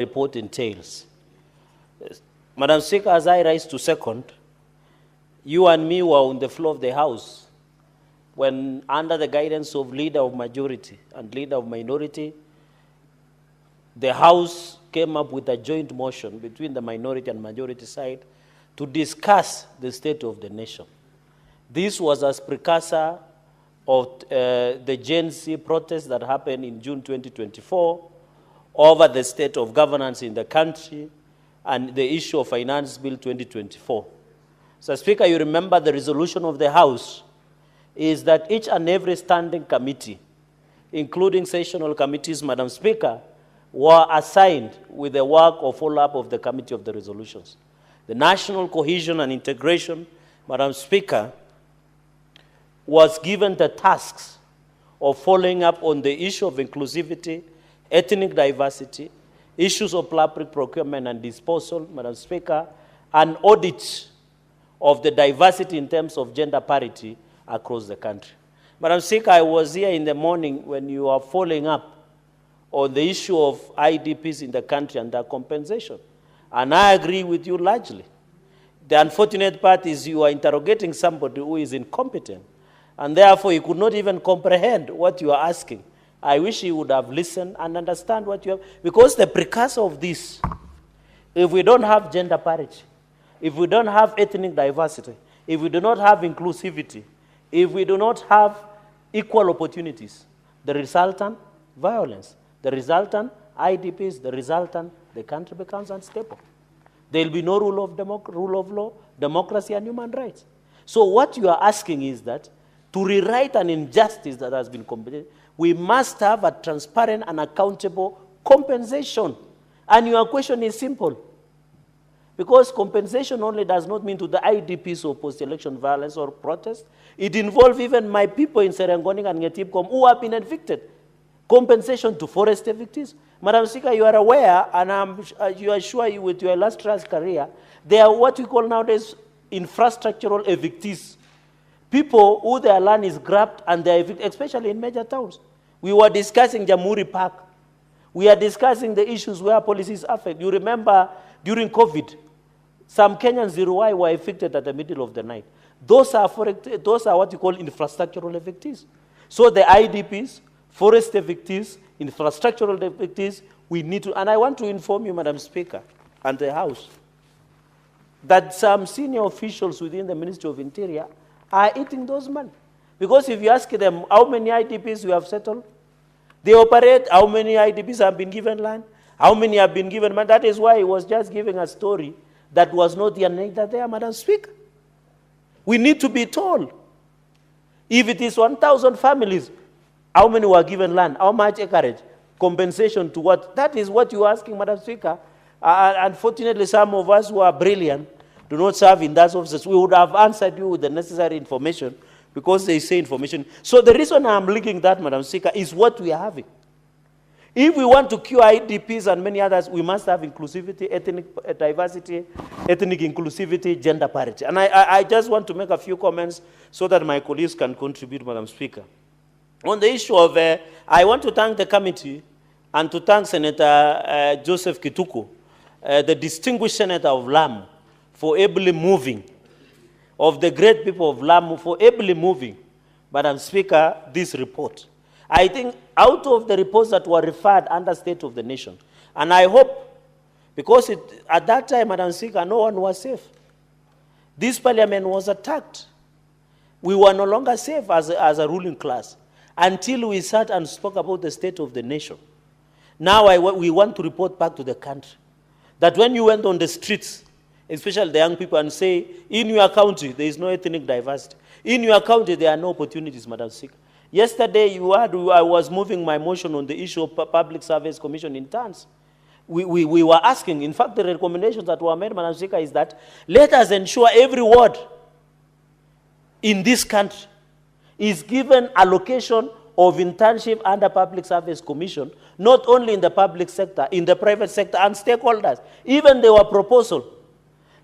report entails. Madam Speaker, as I rise to second, you and me were on the floor of the House when, under the guidance of leader of majority and leader of minority, the House came up with a joint motion between the minority and majority side to discuss the state of the nation. This was as precursor of the Gen Z protests that happened in June 2024 over the state of governance in the country and the issue of Finance Bill 2024. So, Speaker, you remember the resolution of the House is that each and every standing committee, including sessional committees, Madam Speaker, were assigned with the work of follow-up of the Committee of the Resolutions. The National Cohesion and Integration, Madam Speaker, was given the tasks of following up on the issue of inclusivity, ethnic diversity, issues of public procurement and disposal, Madam Speaker, and audit of the diversity in terms of gender parity across the country. Madam Speaker, I was here in the morning when you are following up on the issue of IDPs in the country and their compensation. And I agree with you largely. The unfortunate part is you are interrogating somebody who is incompetent, and therefore you could not even comprehend what you are asking. I wish you would have listened and understand what you have, because the precursor of this, if we don't have gender parity, if we don't have ethnic diversity, if we do not have inclusivity, if we do not have equal opportunities, the resultant violence, the resultant IDPs, the resultant, the country becomes unstable. There will be no rule of law, democracy, and human rights. So what you are asking is that to rewrite an injustice that has been committed, we must have a transparent and accountable compensation. And your question is simple. Because compensation only does not mean to the IDPs or post-election violence or protest. It involves even my people in Cherargei and Ngetipkom who have been evicted. Compensation to forest evictees. Madam Speaker, you are aware, and you are sure you, with your illustrious career, they are what we call nowadays infrastructural evictees. People who their land is grabbed and they are evicted, especially in major towns. We were discussing Jamhuri Park. We are discussing the issues where policies affect. You remember during COVID, some Kenyans in Ruai were evicted at the middle of the night. Those are what you call infrastructural evictees. So the IDPs, forest evictees, infrastructural evictees, we need to, and I want to inform you, Madam Speaker, and the House, that some senior officials within the Ministry of Interior are eating those money. Because if you ask them how many IDPs we have settled, they operate, how many IDPs have been given land, how many have been given money. That is why he was just giving a story that was not there, Madam Speaker. We need to be told. If it is 1,000 families, how many were given land? How much acreage? Compensation to what? That is what you are asking, Madam Speaker. Unfortunately, some of us who are brilliant do not serve in that offices. We would have answered you with the necessary information because they say information. So the reason I'm linking that, Madam Speaker, is what we are having. If we want to cure IDPs and many others, we must have inclusivity, ethnic diversity, ethnic inclusivity, gender parity. And I just want to make a few comments so that my colleagues can contribute, Madam Speaker. On the issue of, I want to thank the committee and to thank Senator Joseph Kituku, the distinguished senator of Lamu, for ably moving, of the great people of Lamu, for ably moving, Madam Speaker, this report. I think out of the reports that were referred under State of the Nation, and I hope, because at that time, Madam Speaker, no one was safe. This parliament was attacked. We were no longer safe as a ruling class until we sat and spoke about the state of the nation. Now we want to report back to the country that when you went on the streets, especially the young people, and say, in your county, there is no ethnic diversity. In your county, there are no opportunities, Madam Speaker. Yesterday, I was moving my motion on the issue of Public Service Commission interns. We were asking, in fact, the recommendations that were made, Madam Speaker, is that let us ensure every ward in this country is given allocation of internship under Public Service Commission, not only in the public sector, in the private sector, and stakeholders. Even there were proposals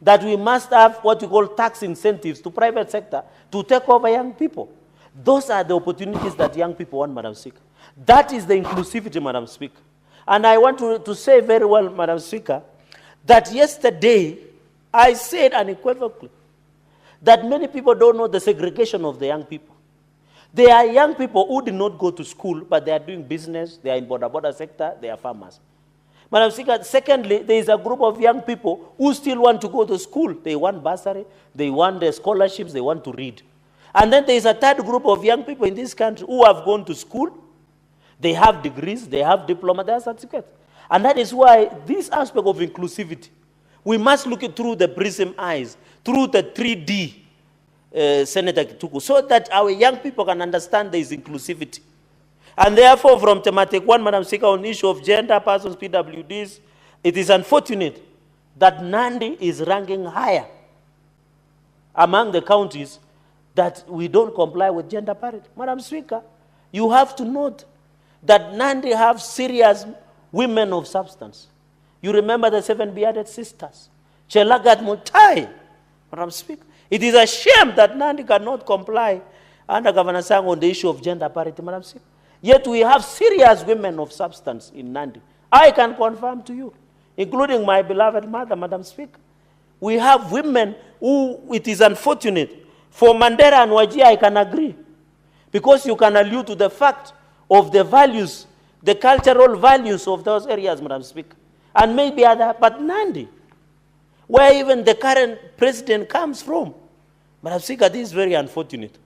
that we must have what we call tax incentives to private sector to take over young people. Those are the opportunities that young people want, Madam Speaker. That is the inclusivity, Madam Speaker. And I want to say very well, Madam Speaker, that yesterday I said unequivocally that many people don't know the segregation of the young people. There are young people who did not go to school, but they are doing business, they are in border sector, they are farmers. Madam Speaker, secondly, there is a group of young people who still want to go to school. They want bursary, they want the scholarships, they want to read. And then there is a third group of young people in this country who have gone to school. They have degrees, they have diploma, they have certificates. And that is why this aspect of inclusivity, we must look it through the prism eyes, through the 3D, Senator Kituku, so that our young people can understand there is inclusivity. And therefore, from thematic 1, Madam Speaker, on the issue of gender, persons, PWDs, it is unfortunate that Nandi is ranking higher among the counties that we don't comply with gender parity. Madam Speaker, you have to note that Nandi have serious women of substance. You remember the 7 bearded sisters, Cherargei, Mutahi. Madam Speaker, it is a shame that Nandi cannot comply under Governor Sang on the issue of gender parity, Madam Speaker. Yet we have serious women of substance in Nandi. I can confirm to you, including my beloved mother, Madam Speaker. We have women who, it is unfortunate. For Mandera and Wajir, I can agree. Because you can allude to the fact of the values, the cultural values of those areas, Madam Speaker. And maybe other, but Nandi, where even the current president comes from. Madam Speaker, this is very unfortunate.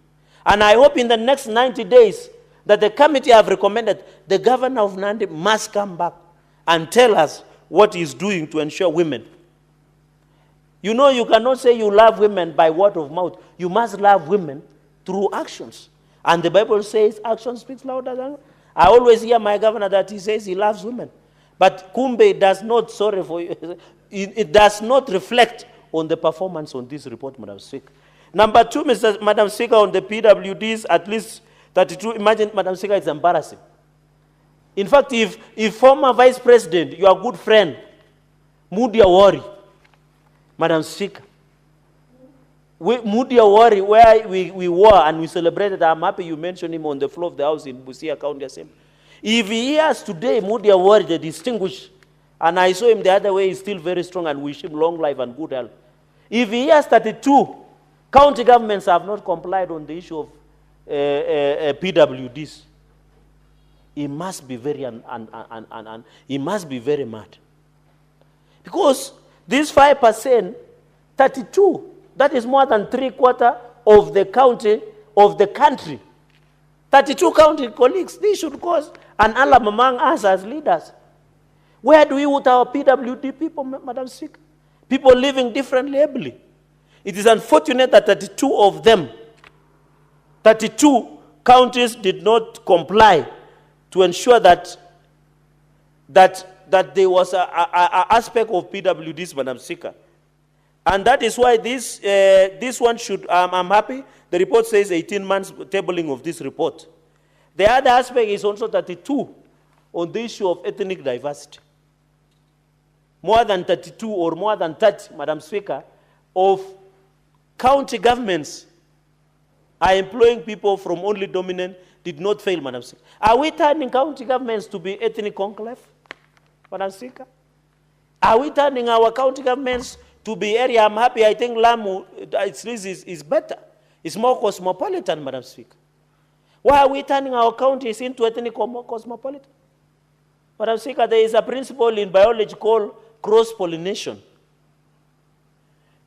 And I hope in the next 90 days, that the committee have recommended the governor of Nandi must come back and tell us what he's doing to ensure women. You know, you cannot say you love women by word of mouth. You must love women through actions. And the Bible says action speaks louder than words. I always hear my governor that he says he loves women. But Kumbe does not, sorry for you, it does not reflect on the performance on this report, Madam Speaker. Number 2, Madam Speaker, on the PWDs, at least 32, imagine, Madam Speaker, it's embarrassing. In fact, if former Vice President, your good friend, Mudia Wari, Madam Speaker, Mudia Wari, where we were and we celebrated, I'm happy you mentioned him on the floor of the House in Busia County Assembly. If he hears today, Mudia Wari, the distinguished, and I saw him the other way, he's still very strong and wish him long life and good health. If he hears 32 county governments have not complied on the issue of PWDs, he must be very he must be very mad. Because this 5%, 32, that is more than 3/4 of the county, of the country. 32 county colleagues, this should cause an alarm among us as leaders. Where do we put our PWD people, Madam Speaker? People living differently ably. It is unfortunate that 32 of them, 32 counties did not comply to ensure that there was an aspect of PWDs, Madam Speaker. And that is why this one should, I'm happy, the report says 18 months tabling of this report. The other aspect is also 32 on the issue of ethnic diversity. More than 32 or more than 30, Madam Speaker, of county governments are employing people from only dominant, did not fail, Madam Speaker. Are we turning county governments to be ethnic conclave, Madam Speaker? Are we turning our county governments to be area? I'm happy, I think Lamu, is better. It's more cosmopolitan, Madam Speaker. Why are we turning our counties into ethnic cosmopolitan? Madam Speaker, there is a principle in biology called cross-pollination.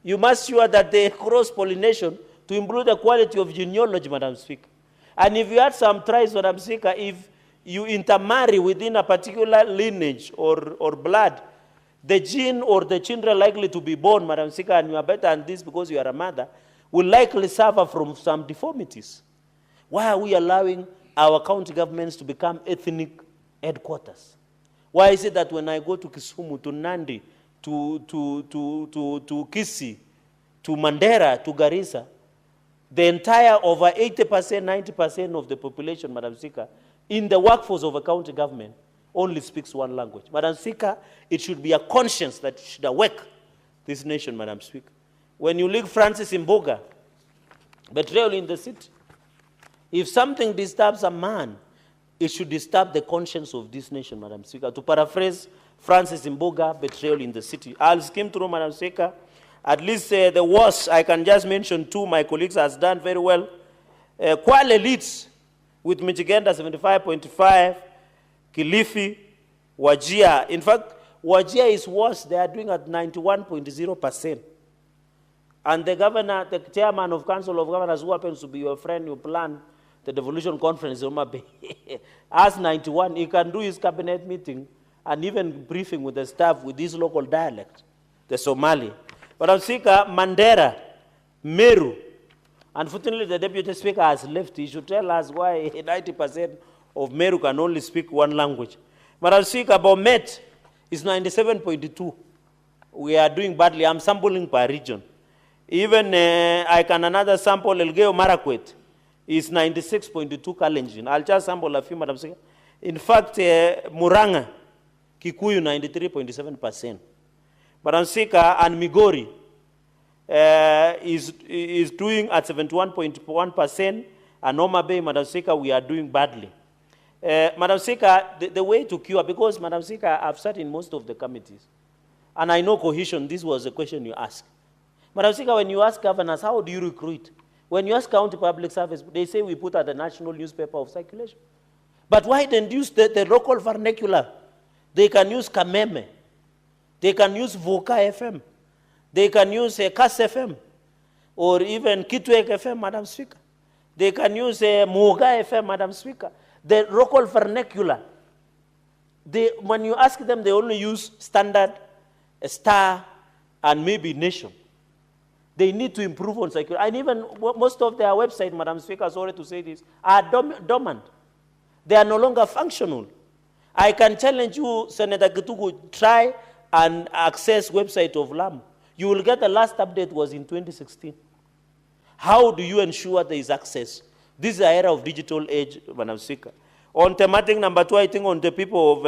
You must ensure that the cross-pollination to improve the quality of genealogy, Madam Speaker. And if you had some tribes, Madam Speaker, if you intermarry within a particular lineage or blood, the gene or the children likely to be born, Madam Speaker, and you are better than this because you are a mother, will likely suffer from some deformities. Why are we allowing our county governments to become ethnic headquarters? Why is it that when I go to Kisumu, to Nandi, to Kisii, to Mandera, to Garissa, the entire over 80%, 90% of the population, Madam Speaker, in the workforce of a county government only speaks one language. Madam Speaker, it should be a conscience that should awake this nation, Madam Speaker. When you leave Francis Imboga, betrayal in the city, if something disturbs a man, it should disturb the conscience of this nation, Madam Speaker. To paraphrase Francis Mboga, betrayal in the city. I'll skim through, Madam Speaker. At least the worst, I can just mention two. My colleagues has done very well. Kwale leads with Michiganda 75.5, Kilifi, Wajir. In fact, Wajir is worse. They are doing at 91.0%. And the governor, the chairman of Council of Governors, who happens to be your friend, you plan the devolution conference in Omabay, as 91, he can do his cabinet meeting and even briefing with the staff with this local dialect, the Somali. But I'm Speaker, Mandera, Meru. Unfortunately, the Deputy Speaker has left. He should tell us why 90% of Meru can only speak one language. But I'm Speaker, Bomet is 97.2. We are doing badly. I'm sampling per region. Even I can another sample, Elgeyo Marakwet is 96.2 Kalenjin. I'll just sample a few, Madam Speaker. In fact, Muranga, Kikuyu 93.7%. Madam Speaker, and Migori is doing at 71.1%. And Homa Bay, Madam Speaker, we are doing badly. Madam Speaker, the way to cure, because Madam Speaker, I've sat in most of the committees, and I know cohesion, this was a question you asked. Madam Speaker, when you ask governors, how do you recruit? When you ask county public service, they say we put at the national newspaper of circulation. But why don't use the local vernacular? They can use Kameme. They can use Voka FM. They can use Kas FM. Or even Kitwek FM, Madam Speaker. They can use Muoga FM, Madam Speaker. The local vernacular. When you ask them, they only use Standard, Star, and maybe Nation. They need to improve on security. And even most of their websites, Madam Speaker, sorry to say this, are dormant. They are no longer functional. I can challenge you, Senator Gitugu, try and access website of LAM. You will get the last update was in 2016. How do you ensure there is access? This is the era of digital age, Madam Speaker. On thematic number 2, I think on the people of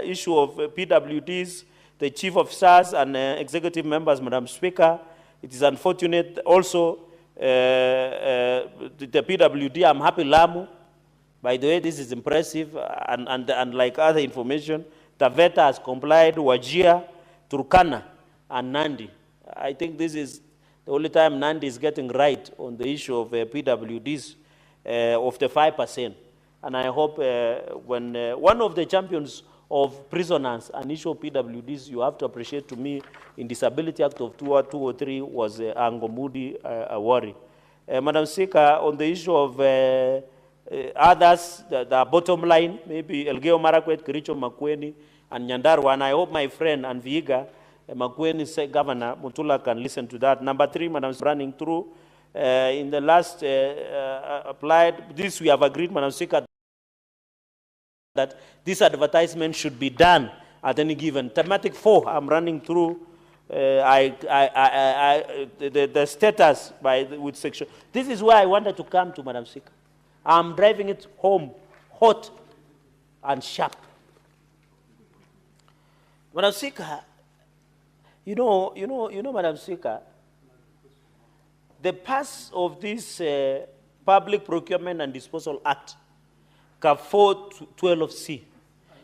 issue of PWDs, the chief of SARS and executive members, Madam Speaker, it is unfortunate also the PWD, I'm happy Lamu. By the way, this is impressive, and like other information, Taveta has complied, Wajir, Turkana, and Nandi. I think this is the only time Nandi is getting right on the issue of PWDs of the 5%. And I hope when one of the champions of prisoners and issue of PWDs, you have to appreciate to me, in Disability Act of 203 was Angomudi Awari. Madam Speaker, on the issue of others, the bottom line, maybe Elgeyo Marakwet, Kericho Makwiny, and Nyandarua, and I hope my friend and Vihiga, Makwiny Governor Mutula can listen to that. Number 3, Madam, running through, in the last applied, this we have agreed, Madam Speaker, that this advertisement should be done at any given. Thematic 4, I'm running through the status with section. This is where I wanted to come to, Madam Speaker. I'm driving it home, hot and sharp. Madam Speaker, you know, Madam Speaker, the pass of this Public Procurement and Disposal Act, CAP 412C,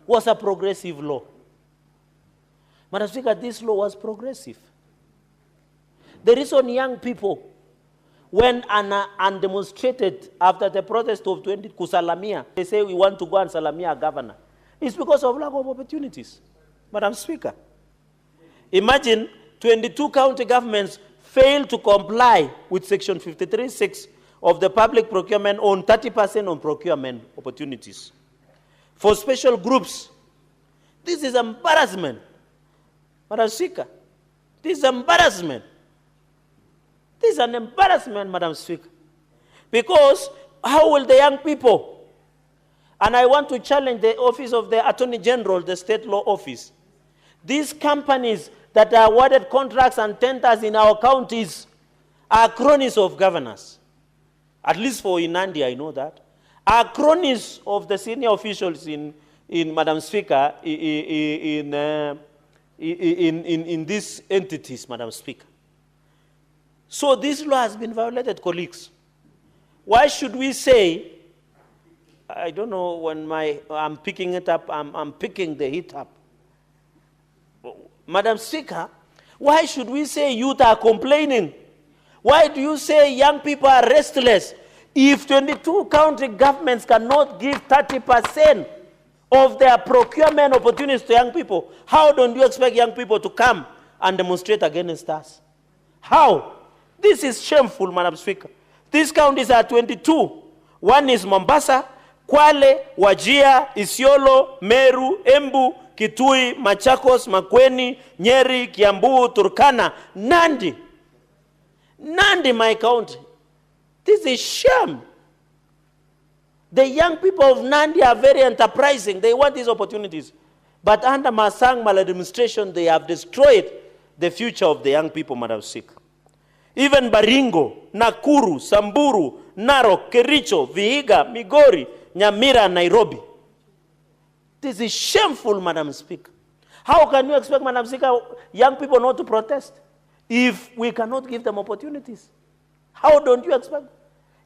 was a progressive law. Madam Speaker, this law was progressive. The reason young people went and demonstrated after the protest of 20 Kusalamia, they say we want to go and Salamia governor, it's because of lack of opportunities. Madam Speaker, imagine 22 county governments failed to comply with Section 53(6) of the public procurement on 30% on procurement opportunities. For special groups, this is embarrassment. Madam Speaker, this is embarrassment. This is an embarrassment, Madam Speaker. Because how will the young people, and I want to challenge the office of the Attorney General, the state law office, these companies that are awarded contracts and tenders in our counties are cronies of governors. At least for Inandi, I know that. Are cronies of the senior officials in Madam Speaker, in these entities, Madam Speaker. So this law has been violated, colleagues. Why should we say, I don't know when I'm picking it up, I'm picking the heat up. Madam Speaker, why should we say youth are complaining? Why do you say young people are restless? If 22 county governments cannot give 30% of their procurement opportunities to young people, how don't you expect young people to come and demonstrate against us? How? This is shameful, Madam Speaker. These counties are 22. One is Mombasa, Kwale, Wajir, Isiolo, Meru, Embu, Kitui, Machakos, Makwiny, Nyeri, Kiambu, Turkana, Nandi. Nandi, my county. This is shame. The young people of Nandi are very enterprising. They want these opportunities. But under Masang maladministration, they have destroyed the future of the young people, Madam Speaker. Even Baringo, Nakuru, Samburu, Narok, Kericho, Vihiga, Migori, Nyamira, Nairobi. This is shameful, Madam Speaker. How can you expect, Madam Speaker, young people not to protest if we cannot give them opportunities? How don't you expect?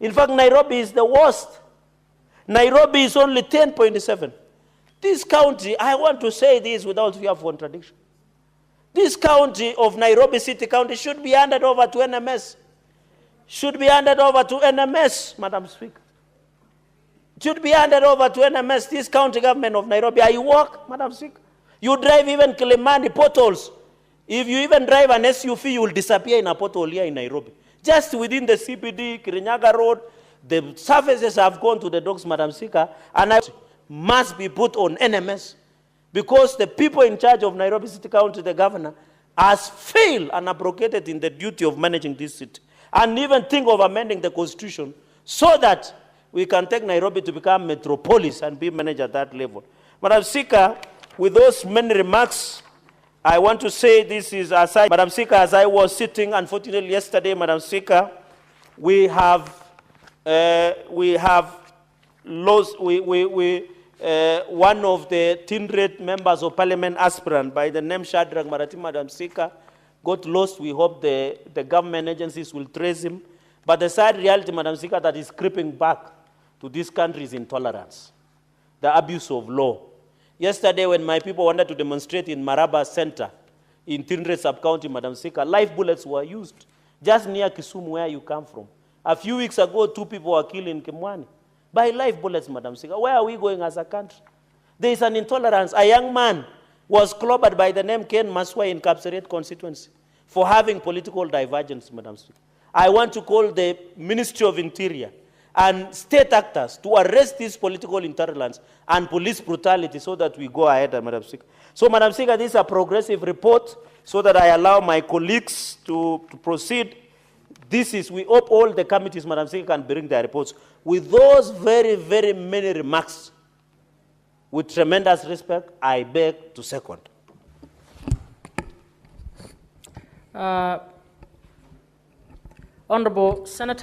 In fact, Nairobi is the worst. Nairobi is only 10.7. This county, I want to say this without fear of contradiction. This county of Nairobi City County should be handed over to NMS. Should be handed over to NMS, Madam Speaker. Should be handed over to NMS, this county government of Nairobi. I work, Madam Speaker. You drive even Kilimani potholes. If you even drive an SUV, you will disappear in a pothole here in Nairobi. Just within the CBD, Kirinyaga Road, the surfaces have gone to the dogs, Madam Speaker, and I must be put on NMS. Because the people in charge of Nairobi City County, the governor, has failed and abrogated in the duty of managing this city. And even think of amending the constitution so that we can take Nairobi to become metropolis and be managed at that level. Madam Speaker, with those many remarks, I want to say this is aside. Madam Speaker, as I was sitting, unfortunately yesterday, Madam Speaker, we have lost, one of the Tindred members of parliament aspirant by the name Cherargei Marati, Madam Speaker, got lost. We hope the government agencies will trace him. But the sad reality, Madam Speaker, that is creeping back to this country's intolerance, the abuse of law. Yesterday, when my people wanted to demonstrate in Maraba Center, in Tindred sub-county, Madam Speaker, live bullets were used, just near Kisumu, where you come from. A few weeks ago, 2 people were killed in Kimwani by live bullets, Madam Speaker. Where are we going as a country? There is an intolerance. A young man was clobbered by the name Ken Maswa in Kapseret constituency for having political divergence, Madam Speaker. I want to call the Ministry of Interior and state actors to arrest this political intolerance and police brutality so that we go ahead, Madam Speaker. So, Madam Speaker, this is a progressive report so that I allow my colleagues to proceed. This is, we hope all the committees, Madam Speaker, can bring their reports. With those very, very many remarks, with tremendous respect, I beg to second. Honorable Senator